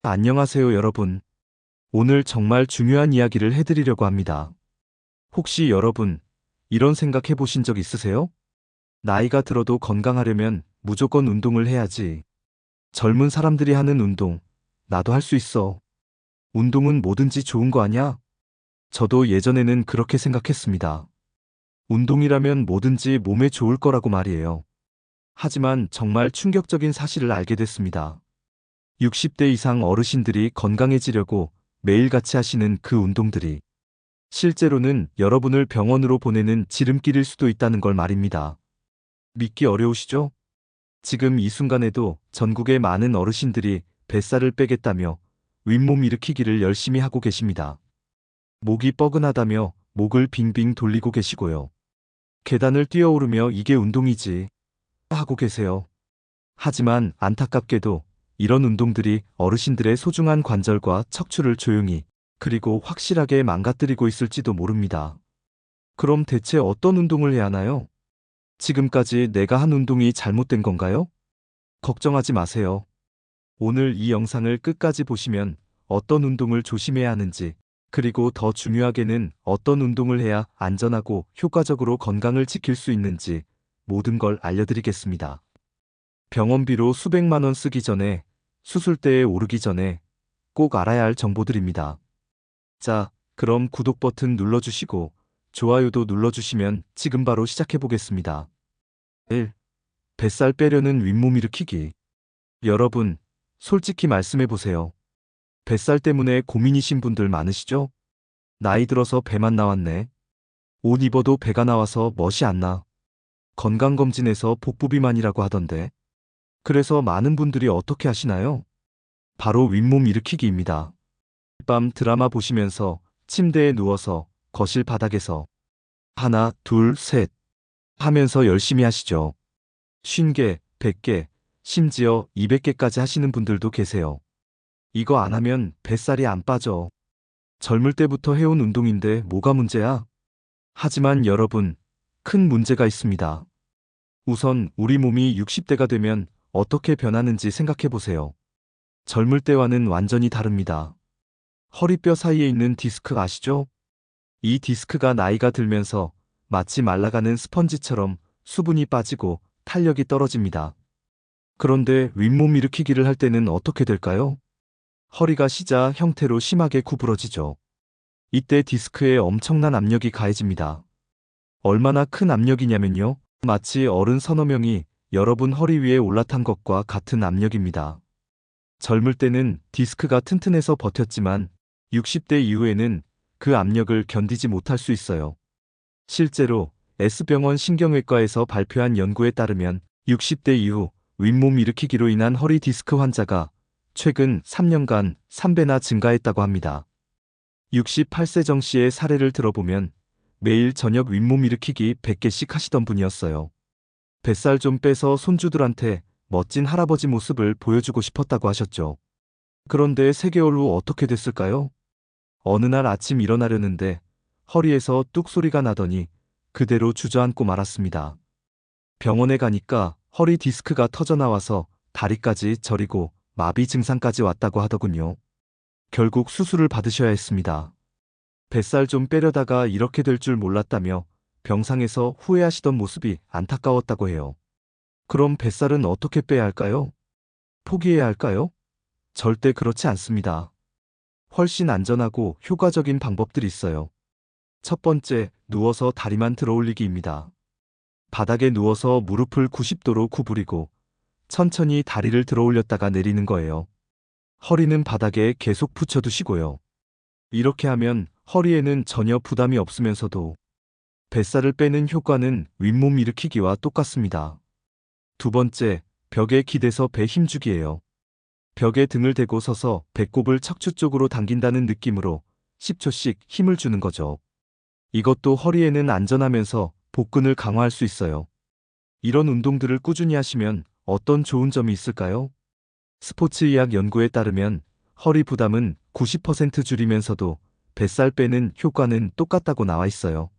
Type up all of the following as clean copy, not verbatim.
안녕하세요, 여러분. 오늘 정말 중요한 이야기를 해드리려고 합니다. 혹시 여러분, 이런 생각 해보신 적 있으세요? 나이가 들어도 건강하려면 무조건 운동을 해야지. 젊은 사람들이 하는 운동, 나도 할 수 있어. 운동은 뭐든지 좋은 거 아냐? 저도 예전에는 그렇게 생각했습니다. 운동이라면 뭐든지 몸에 좋을 거라고 말이에요. 하지만 정말 충격적인 사실을 알게 됐습니다. 60대 이상 어르신들이 건강해지려고 매일같이 하시는 그 운동들이 실제로는 여러분을 병원으로 보내는 지름길일 수도 있다는 걸 말입니다. 믿기 어려우시죠? 지금 이 순간에도 전국의 많은 어르신들이 뱃살을 빼겠다며 윗몸 일으키기를 열심히 하고 계십니다. 목이 뻐근하다며 목을 빙빙 돌리고 계시고요. 계단을 뛰어오르며 이게 운동이지 하고 계세요. 하지만 안타깝게도 이런 운동들이 어르신들의 소중한 관절과 척추를 조용히 그리고 확실하게 망가뜨리고 있을지도 모릅니다. 그럼 대체 어떤 운동을 해야 하나요? 지금까지 내가 한 운동이 잘못된 건가요? 걱정하지 마세요. 오늘 이 영상을 끝까지 보시면 어떤 운동을 조심해야 하는지, 그리고 더 중요하게는 어떤 운동을 해야 안전하고 효과적으로 건강을 지킬 수 있는지 모든 걸 알려드리겠습니다. 병원비로 수백만 원 쓰기 전에, 수술대에 오르기 전에 꼭 알아야 할 정보들입니다. 자, 그럼 구독 버튼 눌러주시고 좋아요도 눌러주시면 지금 바로 시작해 보겠습니다. 1. 뱃살 빼려는 윗몸 일으키기. 여러분, 솔직히 말씀해 보세요. 뱃살 때문에 고민이신 분들 많으시죠? 나이 들어서 배만 나왔네. 옷 입어도 배가 나와서 멋이 안 나. 건강검진에서 복부 비만이라고 하던데. 그래서 많은 분들이 어떻게 하시나요? 바로 윗몸 일으키기입니다. 밤 드라마 보시면서 침대에 누워서 거실 바닥에서 하나, 둘, 셋 하면서 열심히 하시죠. 50개, 100개, 심지어 200개까지 하시는 분들도 계세요. 이거 안 하면 뱃살이 안 빠져. 젊을 때부터 해온 운동인데 뭐가 문제야? 하지만 여러분, 큰 문제가 있습니다. 우선 우리 몸이 60대가 되면 어떻게 변하는지 생각해 보세요. 젊을 때와는 완전히 다릅니다. 허리뼈 사이에 있는 디스크 아시죠? 이 디스크가 나이가 들면서 마치 말라가는 스펀지처럼 수분이 빠지고 탄력이 떨어집니다. 그런데 윗몸 일으키기를 할 때는 어떻게 될까요? 허리가 시자 형태로 심하게 구부러지죠. 이때 디스크에 엄청난 압력이 가해집니다. 얼마나 큰 압력이냐면요. 마치 어른 서너 명이 여러분 허리 위에 올라탄 것과 같은 압력입니다. 젊을 때는 디스크가 튼튼해서 버텼지만 60대 이후에는 그 압력을 견디지 못할 수 있어요. 실제로 S병원 신경외과에서 발표한 연구에 따르면 60대 이후 윗몸 일으키기로 인한 허리 디스크 환자가 최근 3년간 3배나 증가했다고 합니다. 68세 정 씨의 사례를 들어보면 매일 저녁 윗몸 일으키기 100개씩 하시던 분이었어요. 뱃살 좀 빼서 손주들한테 멋진 할아버지 모습을 보여주고 싶었다고 하셨죠. 그런데 3개월 후 어떻게 됐을까요? 어느 날 아침 일어나려는데 허리에서 뚝 소리가 나더니 그대로 주저앉고 말았습니다. 병원에 가니까 허리 디스크가 터져나와서 다리까지 저리고 마비 증상까지 왔다고 하더군요. 결국 수술을 받으셔야 했습니다. 뱃살 좀 빼려다가 이렇게 될 줄 몰랐다며 병상에서 후회하시던 모습이 안타까웠다고 해요. 그럼 뱃살은 어떻게 빼야 할까요? 포기해야 할까요? 절대 그렇지 않습니다. 훨씬 안전하고 효과적인 방법들이 있어요. 첫 번째, 누워서 다리만 들어 올리기입니다. 바닥에 누워서 무릎을 90도로 구부리고 천천히 다리를 들어 올렸다가 내리는 거예요. 허리는 바닥에 계속 붙여두시고요. 이렇게 하면 허리에는 전혀 부담이 없으면서도 뱃살을 빼는 효과는 윗몸 일으키기와 똑같습니다. 두 번째, 벽에 기대서 배 힘주기예요. 벽에 등을 대고 서서 배꼽을 척추 쪽으로 당긴다는 느낌으로 10초씩 힘을 주는 거죠. 이것도 허리에는 안전하면서 복근을 강화할 수 있어요. 이런 운동들을 꾸준히 하시면 어떤 좋은 점이 있을까요? 스포츠의학 연구에 따르면 허리 부담은 90% 줄이면서도 뱃살 빼는 효과는 똑같다고 나와 있어요.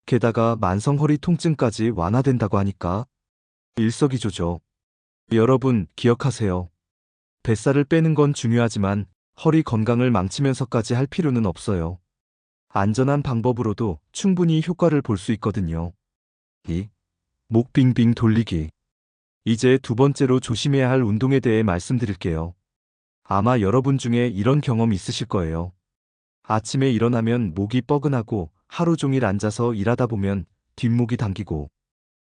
게다가 만성 허리 통증까지 완화된다고 하니까 일석이조죠. 여러분 기억하세요. 뱃살을 빼는 건 중요하지만 허리 건강을 망치면서까지 할 필요는 없어요. 안전한 방법으로도 충분히 효과를 볼 수 있거든요. 2. 목 빙빙 돌리기. 이제 두 번째로 조심해야 할 운동에 대해 말씀드릴게요. 아마 여러분 중에 이런 경험 있으실 거예요. 아침에 일어나면 목이 뻐근하고 하루 종일 앉아서 일하다 보면 뒷목이 당기고.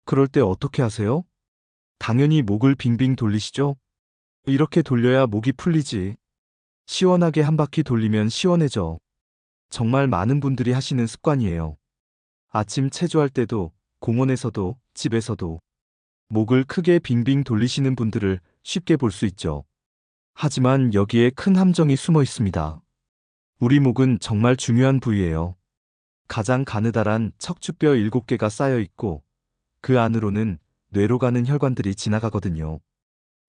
그럴 때 어떻게 하세요? 당연히 목을 빙빙 돌리시죠? 이렇게 돌려야 목이 풀리지. 시원하게 한 바퀴 돌리면 시원해져. 정말 많은 분들이 하시는 습관이에요. 아침 체조할 때도, 공원에서도, 집에서도 목을 크게 빙빙 돌리시는 분들을 쉽게 볼 수 있죠. 하지만 여기에 큰 함정이 숨어 있습니다. 우리 목은 정말 중요한 부위예요. 가장 가느다란 척추뼈 7개가 쌓여 있고 그 안으로는 뇌로 가는 혈관들이 지나가거든요.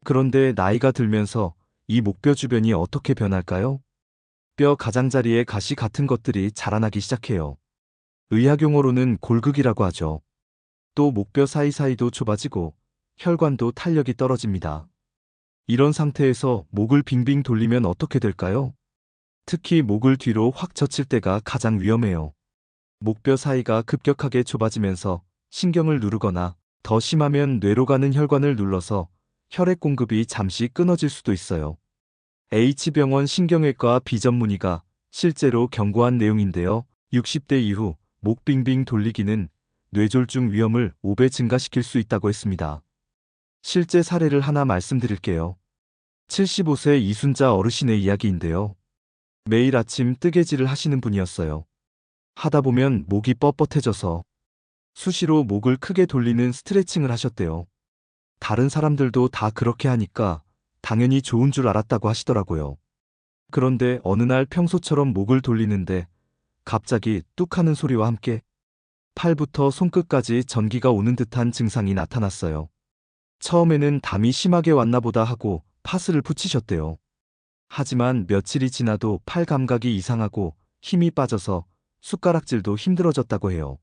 그런데 나이가 들면서 이 목뼈 주변이 어떻게 변할까요? 뼈 가장자리에 가시 같은 것들이 자라나기 시작해요. 의학 용어로는 골극이라고 하죠. 또 목뼈 사이사이도 좁아지고 혈관도 탄력이 떨어집니다. 이런 상태에서 목을 빙빙 돌리면 어떻게 될까요? 특히 목을 뒤로 확 젖힐 때가 가장 위험해요. 목뼈 사이가 급격하게 좁아지면서 신경을 누르거나 더 심하면 뇌로 가는 혈관을 눌러서 혈액 공급이 잠시 끊어질 수도 있어요. H병원 신경외과 비전문의가 실제로 경고한 내용인데요. 60대 이후 목 빙빙 돌리기는 뇌졸중 위험을 5배 증가시킬 수 있다고 했습니다. 실제 사례를 하나 말씀드릴게요. 75세 이순자 어르신의 이야기인데요. 매일 아침 뜨개질을 하시는 분이었어요. 하다 보면 목이 뻣뻣해져서 수시로 목을 크게 돌리는 스트레칭을 하셨대요. 다른 사람들도 다 그렇게 하니까 당연히 좋은 줄 알았다고 하시더라고요. 그런데 어느 날 평소처럼 목을 돌리는데 갑자기 뚝 하는 소리와 함께 팔부터 손끝까지 전기가 오는 듯한 증상이 나타났어요. 처음에는 담이 심하게 왔나 보다 하고 파스를 붙이셨대요. 하지만 며칠이 지나도 팔 감각이 이상하고 힘이 빠져서 숟가락질도 힘들어졌다고 해요.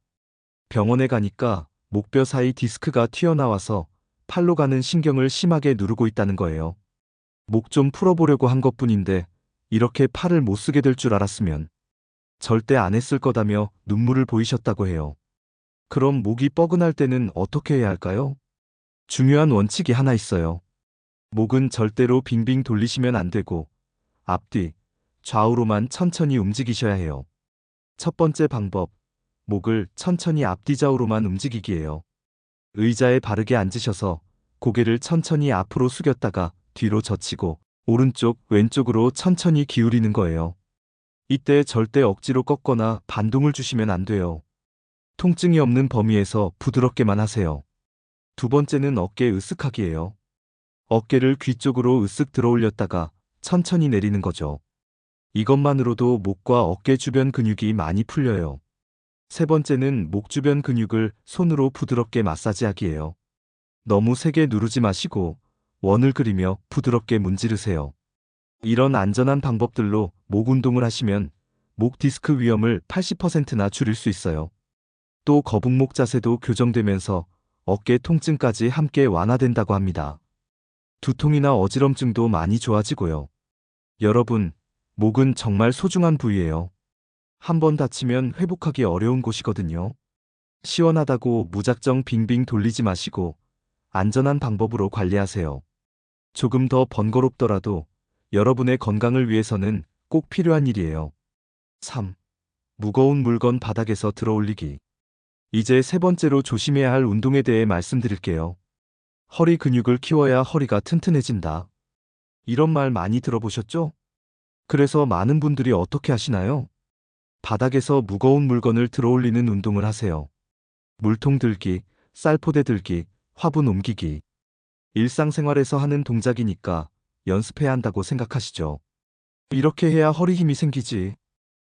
병원에 가니까 목뼈 사이 디스크가 튀어나와서 팔로 가는 신경을 심하게 누르고 있다는 거예요. 목 좀 풀어보려고 한 것뿐인데 이렇게 팔을 못 쓰게 될 줄 알았으면 절대 안 했을 거다며 눈물을 보이셨다고 해요. 그럼 목이 뻐근할 때는 어떻게 해야 할까요? 중요한 원칙이 하나 있어요. 목은 절대로 빙빙 돌리시면 안 되고 앞뒤, 좌우로만 천천히 움직이셔야 해요. 첫 번째 방법, 목을 천천히 앞뒤 좌우로만 움직이기예요. 의자에 바르게 앉으셔서 고개를 천천히 앞으로 숙였다가 뒤로 젖히고 오른쪽, 왼쪽으로 천천히 기울이는 거예요. 이때 절대 억지로 꺾거나 반동을 주시면 안 돼요. 통증이 없는 범위에서 부드럽게만 하세요. 두 번째는 어깨 으쓱하기예요. 어깨를 귀 쪽으로 으쓱 들어 올렸다가 천천히 내리는 거죠. 이것만으로도 목과 어깨 주변 근육이 많이 풀려요. 세 번째는 목 주변 근육을 손으로 부드럽게 마사지하기예요. 너무 세게 누르지 마시고 원을 그리며 부드럽게 문지르세요. 이런 안전한 방법들로 목 운동을 하시면 목 디스크 위험을 80%나 줄일 수 있어요. 또 거북목 자세도 교정되면서 어깨 통증까지 함께 완화된다고 합니다. 두통이나 어지럼증도 많이 좋아지고요. 여러분, 목은 정말 소중한 부위예요. 한번 다치면 회복하기 어려운 곳이거든요. 시원하다고 무작정 빙빙 돌리지 마시고 안전한 방법으로 관리하세요. 조금 더 번거롭더라도 여러분의 건강을 위해서는 꼭 필요한 일이에요. 3. 무거운 물건 바닥에서 들어 올리기. 이제 세 번째로 조심해야 할 운동에 대해 말씀드릴게요. 허리 근육을 키워야 허리가 튼튼해진다. 이런 말 많이 들어보셨죠? 그래서 많은 분들이 어떻게 하시나요? 바닥에서 무거운 물건을 들어 올리는 운동을 하세요. 물통 들기, 쌀포대 들기, 화분 옮기기. 일상생활에서 하는 동작이니까 연습해야 한다고 생각하시죠. 이렇게 해야 허리 힘이 생기지.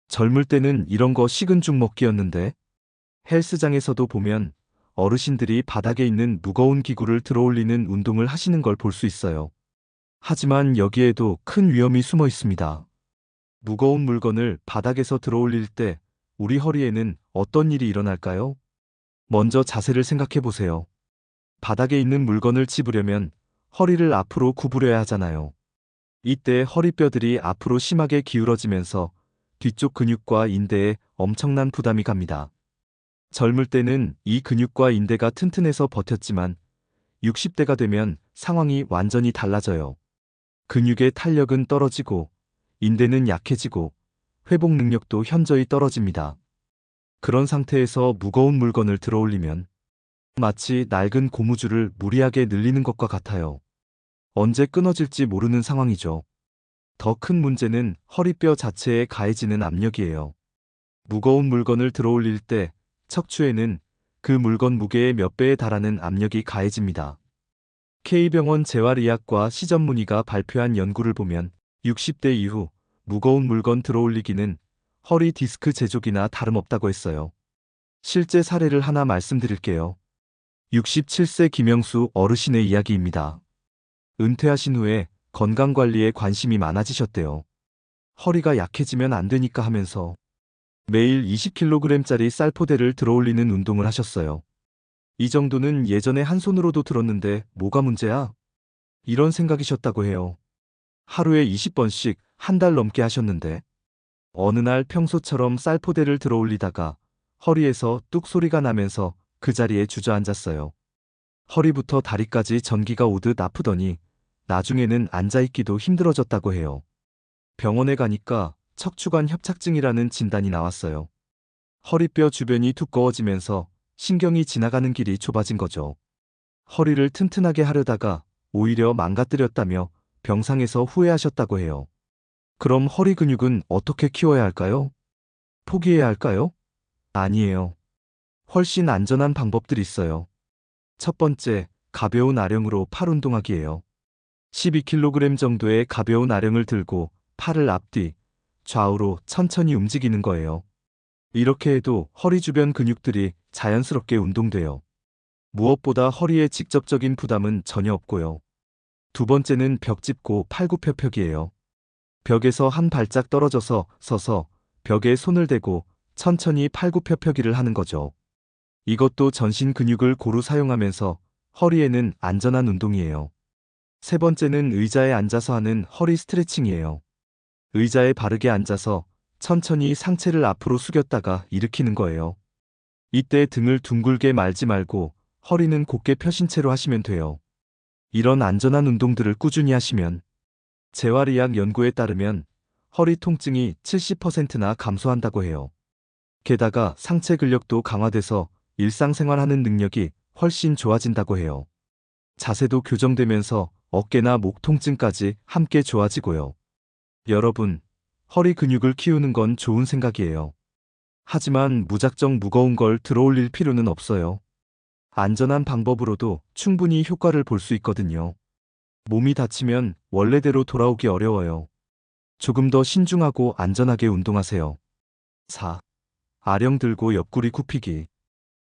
젊을 때는 이런 거 식은 죽 먹기였는데 헬스장에서도 보면 어르신들이 바닥에 있는 무거운 기구를 들어 올리는 운동을 하시는 걸 볼 수 있어요. 하지만 여기에도 큰 위험이 숨어 있습니다. 무거운 물건을 바닥에서 들어 올릴 때 우리 허리에는 어떤 일이 일어날까요? 먼저 자세를 생각해 보세요. 바닥에 있는 물건을 집으려면 허리를 앞으로 구부려야 하잖아요. 이때 허리뼈들이 앞으로 심하게 기울어지면서 뒤쪽 근육과 인대에 엄청난 부담이 갑니다. 젊을 때는 이 근육과 인대가 튼튼해서 버텼지만 60대가 되면 상황이 완전히 달라져요. 근육의 탄력은 떨어지고 인대는 약해지고 회복 능력도 현저히 떨어집니다. 그런 상태에서 무거운 물건을 들어올리면 마치 낡은 고무줄을 무리하게 늘리는 것과 같아요. 언제 끊어질지 모르는 상황이죠. 더 큰 문제는 허리뼈 자체에 가해지는 압력이에요. 무거운 물건을 들어올릴 때 척추에는 그 물건 무게의 몇 배에 달하는 압력이 가해집니다. K병원 재활의학과 시전문의가 발표한 연구를 보면 60대 이후 무거운 물건 들어올리기는 허리 디스크 제족이나 다름없다고 했어요. 실제 사례를 하나 말씀드릴게요. 67세 김영수 어르신의 이야기입니다. 은퇴하신 후에 건강관리에 관심이 많아지셨대요. 허리가 약해지면 안 되니까 하면서 매일 20kg짜리 쌀포대를 들어올리는 운동을 하셨어요. 이 정도는 예전에 한 손으로도 들었는데 뭐가 문제야? 이런 생각이셨다고 해요. 하루에 20번씩 한 달 넘게 하셨는데 어느 날 평소처럼 쌀포대를 들어올리다가 허리에서 뚝 소리가 나면서 그 자리에 주저앉았어요. 허리부터 다리까지 전기가 오듯 아프더니 나중에는 앉아있기도 힘들어졌다고 해요. 병원에 가니까 척추관 협착증이라는 진단이 나왔어요. 허리뼈 주변이 두꺼워지면서 신경이 지나가는 길이 좁아진 거죠. 허리를 튼튼하게 하려다가 오히려 망가뜨렸다며 병상에서 후회하셨다고 해요. 그럼 허리 근육은 어떻게 키워야 할까요? 포기해야 할까요? 아니에요. 훨씬 안전한 방법들이 있어요. 첫 번째, 가벼운 아령으로 팔 운동하기예요. 12kg 정도의 가벼운 아령을 들고 팔을 앞뒤, 좌우로 천천히 움직이는 거예요. 이렇게 해도 허리 주변 근육들이 자연스럽게 운동돼요. 무엇보다 허리에 직접적인 부담은 전혀 없고요. 두 번째는 벽 짚고 팔굽혀펴기예요. 벽에서 한 발짝 떨어져서 서서 벽에 손을 대고 천천히 팔굽혀펴기를 하는 거죠. 이것도 전신 근육을 고루 사용하면서 허리에는 안전한 운동이에요. 세 번째는 의자에 앉아서 하는 허리 스트레칭이에요. 의자에 바르게 앉아서 천천히 상체를 앞으로 숙였다가 일으키는 거예요. 이때 등을 둥글게 말지 말고 허리는 곧게 펴신 채로 하시면 돼요. 이런 안전한 운동들을 꾸준히 하시면 재활의학 연구에 따르면 허리 통증이 70%나 감소한다고 해요. 게다가 상체 근력도 강화돼서 일상생활하는 능력이 훨씬 좋아진다고 해요. 자세도 교정되면서 어깨나 목 통증까지 함께 좋아지고요. 여러분, 허리 근육을 키우는 건 좋은 생각이에요. 하지만 무작정 무거운 걸 들어올릴 필요는 없어요. 안전한 방법으로도 충분히 효과를 볼 수 있거든요. 몸이 다치면 원래대로 돌아오기 어려워요. 조금 더 신중하고 안전하게 운동하세요. 4. 아령 들고 옆구리 굽히기.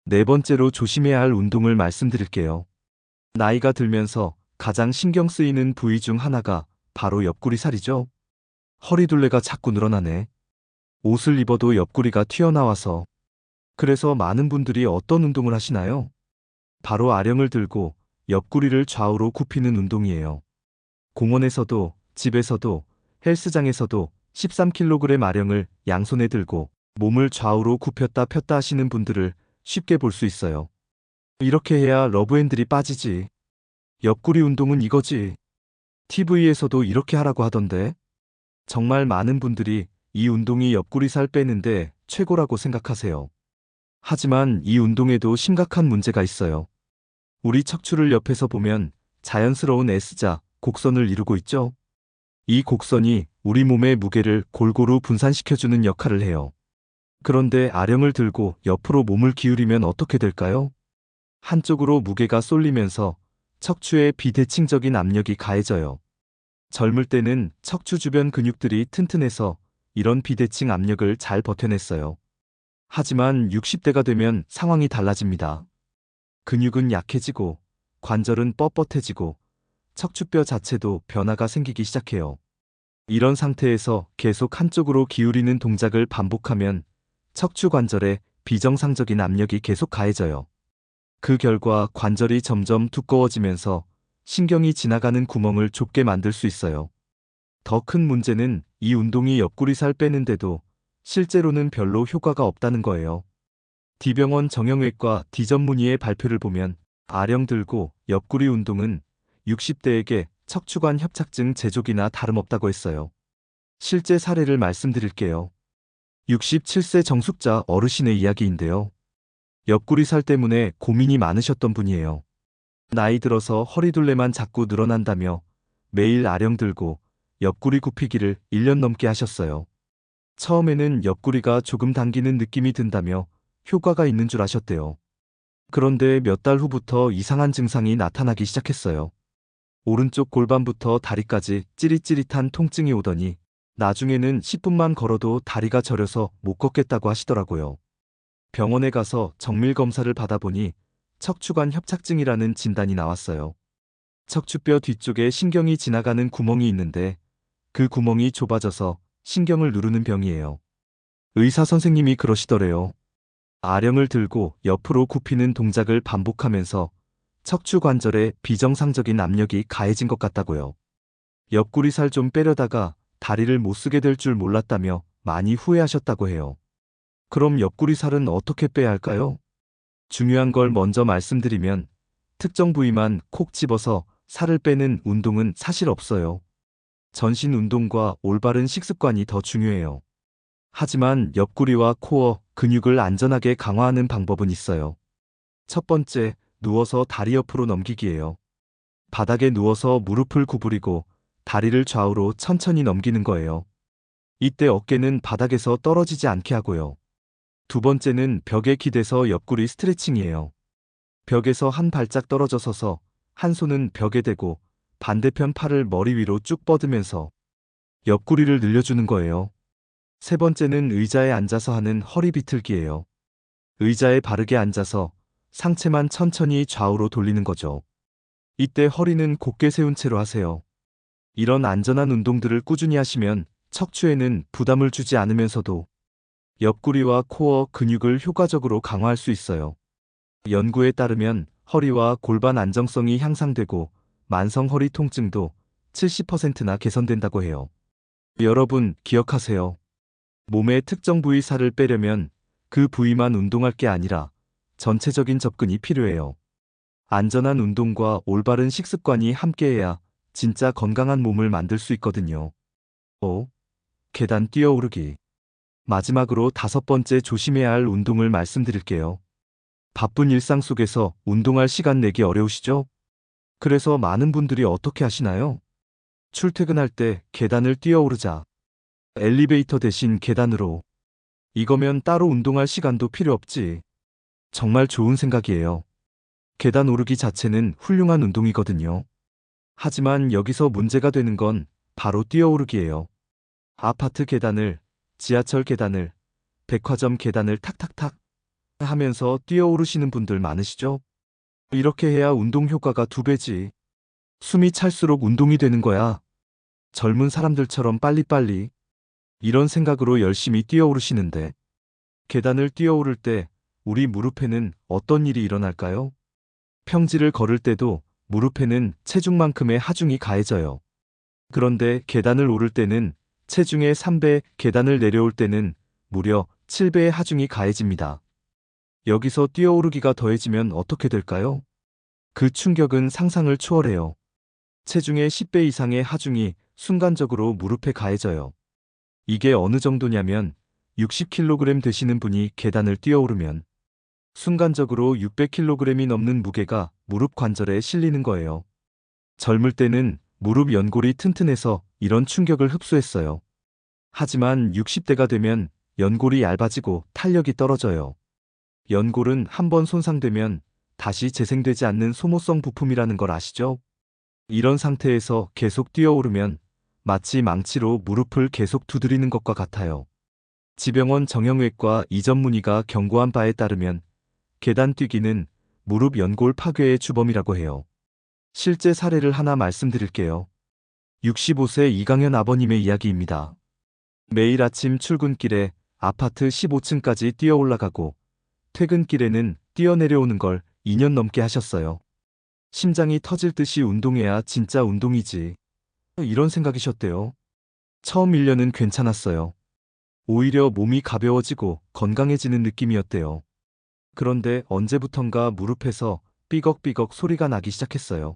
네 번째로 조심해야 할 운동을 말씀드릴게요. 나이가 들면서 가장 신경 쓰이는 부위 중 하나가 바로 옆구리 살이죠. 허리둘레가 자꾸 늘어나네. 옷을 입어도 옆구리가 튀어나와서. 그래서 많은 분들이 어떤 운동을 하시나요? 바로 아령을 들고 옆구리를 좌우로 굽히는 운동이에요. 공원에서도 집에서도 헬스장에서도 13kg 아령을 양손에 들고 몸을 좌우로 굽혔다 폈다 하시는 분들을 쉽게 볼 수 있어요. 이렇게 해야 러브핸들이 빠지지. 옆구리 운동은 이거지. TV에서도 이렇게 하라고 하던데. 정말 많은 분들이 이 운동이 옆구리 살 빼는데 최고라고 생각하세요. 하지만 이 운동에도 심각한 문제가 있어요. 우리 척추를 옆에서 보면 자연스러운 S자, 곡선을 이루고 있죠. 이 곡선이 우리 몸의 무게를 골고루 분산시켜주는 역할을 해요. 그런데 아령을 들고 옆으로 몸을 기울이면 어떻게 될까요? 한쪽으로 무게가 쏠리면서 척추에 비대칭적인 압력이 가해져요. 젊을 때는 척추 주변 근육들이 튼튼해서 이런 비대칭 압력을 잘 버텨냈어요. 하지만 60대가 되면 상황이 달라집니다. 근육은 약해지고 관절은 뻣뻣해지고 척추뼈 자체도 변화가 생기기 시작해요. 이런 상태에서 계속 한쪽으로 기울이는 동작을 반복하면 척추 관절에 비정상적인 압력이 계속 가해져요. 그 결과 관절이 점점 두꺼워지면서 신경이 지나가는 구멍을 좁게 만들 수 있어요. 더 큰 문제는 이 운동이 옆구리 살 빼는데도 실제로는 별로 효과가 없다는 거예요. D병원 정형외과 D전문의의 발표를 보면 아령 들고 옆구리 운동은 60대에게 척추관 협착증 제조기나 다름없다고 했어요. 실제 사례를 말씀드릴게요. 67세 정숙자 어르신의 이야기인데요. 옆구리 살 때문에 고민이 많으셨던 분이에요. 나이 들어서 허리둘레만 자꾸 늘어난다며 매일 아령 들고 옆구리 굽히기를 1년 넘게 하셨어요. 처음에는 옆구리가 조금 당기는 느낌이 든다며 효과가 있는 줄 아셨대요. 그런데 몇 달 후부터 이상한 증상이 나타나기 시작했어요. 오른쪽 골반부터 다리까지 찌릿찌릿한 통증이 오더니 나중에는 10분만 걸어도 다리가 저려서 못 걷겠다고 하시더라고요. 병원에 가서 정밀 검사를 받아보니 척추관 협착증이라는 진단이 나왔어요. 척추뼈 뒤쪽에 신경이 지나가는 구멍이 있는데 그 구멍이 좁아져서 신경을 누르는 병이에요. 의사 선생님이 그러시더래요. 아령을 들고 옆으로 굽히는 동작을 반복하면서 척추 관절에 비정상적인 압력이 가해진 것 같다고요. 옆구리 살 좀 빼려다가 다리를 못 쓰게 될 줄 몰랐다며 많이 후회하셨다고 해요. 그럼 옆구리 살은 어떻게 빼야 할까요? 중요한 걸 먼저 말씀드리면 특정 부위만 콕 집어서 살을 빼는 운동은 사실 없어요. 전신 운동과 올바른 식습관이 더 중요해요. 하지만 옆구리와 코어 근육을 안전하게 강화하는 방법은 있어요. 첫 번째, 누워서 다리 옆으로 넘기기예요. 바닥에 누워서 무릎을 구부리고 다리를 좌우로 천천히 넘기는 거예요. 이때 어깨는 바닥에서 떨어지지 않게 하고요. 두 번째는 벽에 기대서 옆구리 스트레칭이에요. 벽에서 한 발짝 떨어져 서서 한 손은 벽에 대고 반대편 팔을 머리 위로 쭉 뻗으면서 옆구리를 늘려주는 거예요. 세 번째는 의자에 앉아서 하는 허리 비틀기예요. 의자에 바르게 앉아서 상체만 천천히 좌우로 돌리는 거죠. 이때 허리는 곧게 세운 채로 하세요. 이런 안전한 운동들을 꾸준히 하시면 척추에는 부담을 주지 않으면서도 옆구리와 코어 근육을 효과적으로 강화할 수 있어요. 연구에 따르면 허리와 골반 안정성이 향상되고 만성 허리 통증도 70%나 개선된다고 해요. 여러분 기억하세요. 몸의 특정 부위 살을 빼려면 그 부위만 운동할 게 아니라 전체적인 접근이 필요해요. 안전한 운동과 올바른 식습관이 함께해야 진짜 건강한 몸을 만들 수 있거든요. 5. 계단 뛰어오르기. 마지막으로 5번째 조심해야 할 운동을 말씀드릴게요. 바쁜 일상 속에서 운동할 시간 내기 어려우시죠? 그래서 많은 분들이 어떻게 하시나요? 출퇴근할 때 계단을 뛰어오르자. 엘리베이터 대신 계단으로. 이거면 따로 운동할 시간도 필요 없지. 정말 좋은 생각이에요. 계단 오르기 자체는 훌륭한 운동이거든요. 하지만 여기서 문제가 되는 건 바로 뛰어오르기예요. 아파트 계단을, 지하철 계단을, 백화점 계단을 탁탁탁 하면서 뛰어오르시는 분들 많으시죠? 이렇게 해야 운동 효과가 2배지. 숨이 찰수록 운동이 되는 거야. 젊은 사람들처럼 빨리빨리. 이런 생각으로 열심히 뛰어오르시는데 계단을 뛰어오를 때 우리 무릎에는 어떤 일이 일어날까요? 평지를 걸을 때도 무릎에는 체중만큼의 하중이 가해져요. 그런데 계단을 오를 때는 체중의 3배, 계단을 내려올 때는 무려 7배의 하중이 가해집니다. 여기서 뛰어오르기가 더해지면 어떻게 될까요? 그 충격은 상상을 초월해요. 체중의 10배 이상의 하중이 순간적으로 무릎에 가해져요. 이게 어느 정도냐면 60kg 되시는 분이 계단을 뛰어오르면 순간적으로 600kg이 넘는 무게가 무릎 관절에 실리는 거예요. 젊을 때는 무릎 연골이 튼튼해서 이런 충격을 흡수했어요. 하지만 60대가 되면 연골이 얇아지고 탄력이 떨어져요. 연골은 한번 손상되면 다시 재생되지 않는 소모성 부품이라는 걸 아시죠? 이런 상태에서 계속 뛰어오르면 마치 망치로 무릎을 계속 두드리는 것과 같아요. 지병원 정형외과 이전문의가 경고한 바에 따르면 계단 뛰기는 무릎 연골 파괴의 주범이라고 해요. 실제 사례를 하나 말씀드릴게요. 65세 이강현 아버님의 이야기입니다. 매일 아침 출근길에 아파트 15층까지 뛰어 올라가고 퇴근길에는 뛰어내려오는 걸 2년 넘게 하셨어요. 심장이 터질 듯이 운동해야 진짜 운동이지. 이런 생각이셨대요. 처음 1년은 괜찮았어요. 오히려 몸이 가벼워지고 건강해지는 느낌이었대요. 그런데 언제부턴가 무릎에서 삐걱삐걱 소리가 나기 시작했어요.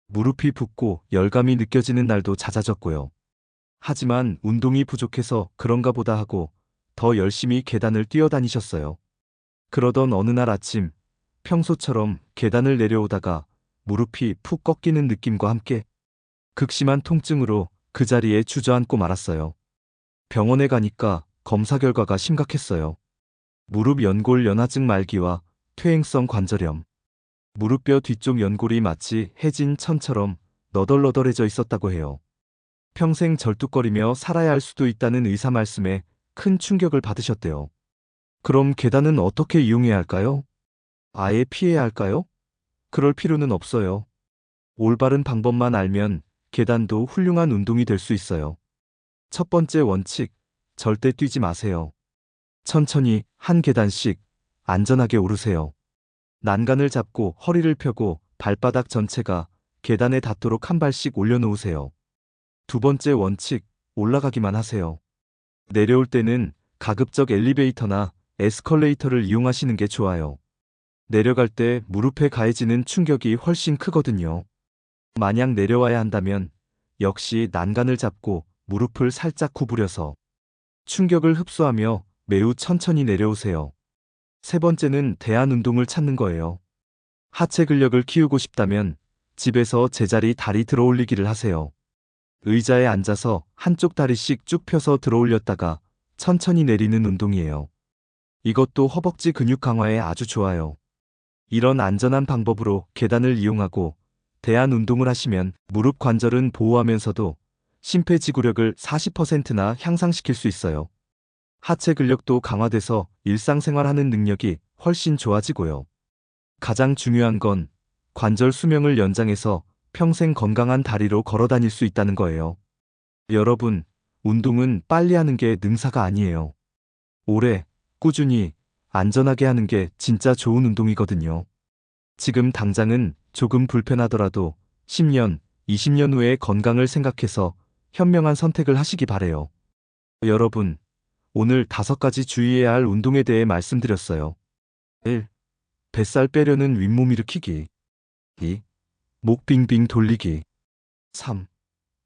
무릎이 붓고 열감이 느껴지는 날도 잦아졌고요. 하지만 운동이 부족해서 그런가 보다 하고 더 열심히 계단을 뛰어다니셨어요. 그러던 어느 날 아침, 평소처럼 계단을 내려오다가 무릎이 푹 꺾이는 느낌과 함께 극심한 통증으로 그 자리에 주저앉고 말았어요. 병원에 가니까 검사 결과가 심각했어요. 무릎 연골 연화증 말기와 퇴행성 관절염. 무릎뼈 뒤쪽 연골이 마치 해진 천처럼 너덜너덜해져 있었다고 해요. 평생 절뚝거리며 살아야 할 수도 있다는 의사 말씀에 큰 충격을 받으셨대요. 그럼 계단은 어떻게 이용해야 할까요? 아예 피해야 할까요? 그럴 필요는 없어요. 올바른 방법만 알면 계단도 훌륭한 운동이 될 수 있어요. 첫 번째 원칙, 절대 뛰지 마세요. 천천히 한 계단씩 안전하게 오르세요. 난간을 잡고 허리를 펴고 발바닥 전체가 계단에 닿도록 한 발씩 올려놓으세요. 두 번째 원칙, 올라가기만 하세요. 내려올 때는 가급적 엘리베이터나 에스컬레이터를 이용하시는 게 좋아요. 내려갈 때 무릎에 가해지는 충격이 훨씬 크거든요. 만약 내려와야 한다면 역시 난간을 잡고 무릎을 살짝 구부려서 충격을 흡수하며 매우 천천히 내려오세요. 세 번째는 대안 운동을 찾는 거예요. 하체 근력을 키우고 싶다면 집에서 제자리 다리 들어 올리기를 하세요. 의자에 앉아서 한쪽 다리씩 쭉 펴서 들어 올렸다가 천천히 내리는 운동이에요. 이것도 허벅지 근육 강화에 아주 좋아요. 이런 안전한 방법으로 계단을 이용하고 대안 운동을 하시면 무릎 관절은 보호하면서도 심폐지구력을 40%나 향상시킬 수 있어요. 하체 근력도 강화돼서 일상생활하는 능력이 훨씬 좋아지고요. 가장 중요한 건 관절 수명을 연장해서 평생 건강한 다리로 걸어 다닐 수 있다는 거예요. 여러분, 운동은 빨리 하는 게 능사가 아니에요. 오래, 꾸준히, 안전하게 하는 게 진짜 좋은 운동이거든요. 지금 당장은 조금 불편하더라도 10년, 20년 후의 건강을 생각해서 현명한 선택을 하시기 바래요. 여러분, 오늘 5가지 주의해야 할 운동에 대해 말씀드렸어요. 1. 뱃살 빼려는 윗몸 일으키기. 2. 목 빙빙 돌리기. 3.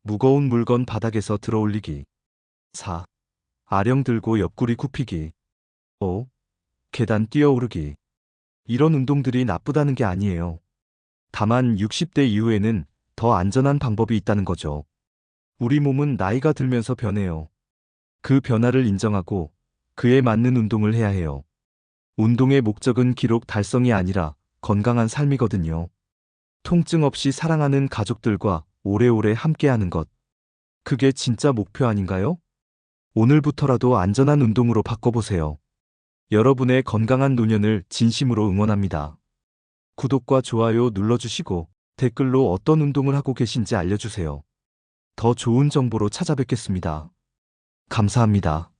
무거운 물건 바닥에서 들어 올리기. 4. 아령 들고 옆구리 굽히기. 5. 계단 뛰어오르기. 이런 운동들이 나쁘다는 게 아니에요. 다만 60대 이후에는 더 안전한 방법이 있다는 거죠. 우리 몸은 나이가 들면서 변해요. 그 변화를 인정하고 그에 맞는 운동을 해야 해요. 운동의 목적은 기록 달성이 아니라 건강한 삶이거든요. 통증 없이 사랑하는 가족들과 오래오래 함께하는 것. 그게 진짜 목표 아닌가요? 오늘부터라도 안전한 운동으로 바꿔보세요. 여러분의 건강한 노년을 진심으로 응원합니다. 구독과 좋아요 눌러주시고 댓글로 어떤 운동을 하고 계신지 알려주세요. 더 좋은 정보로 찾아뵙겠습니다. 감사합니다.